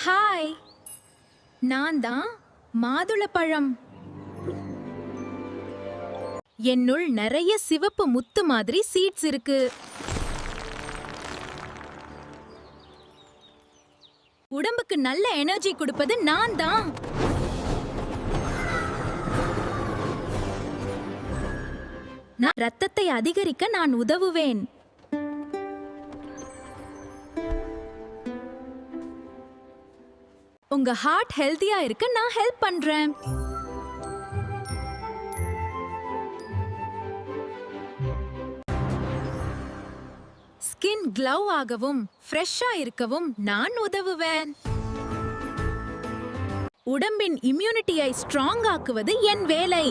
Hi, நான் தான் மாதுளப்பழம். என்னுள் நிறைய சிவப்பு முத்து மாதிரி சீட்ஸ் இருக்கு. உடம்புக்கு நல்ல எனர்ஜி கொடுப்பது நான் தான். ரத்தத்தை அதிகரிக்க நான் உதவுவேன். உங்க ஹார்ட் ஹெல்தியா இருக்க நான் ஹெல்ப் பண்றேன். ஸ்கின் க்ளோ ஆகவும் ஃப்ரெஷ்ஷா இருக்கவும் நான் உதவுவேன். உடம்பின் இம்யூனிட்டியை ஸ்ட்ராங் ஆக்குவது என் வேலை.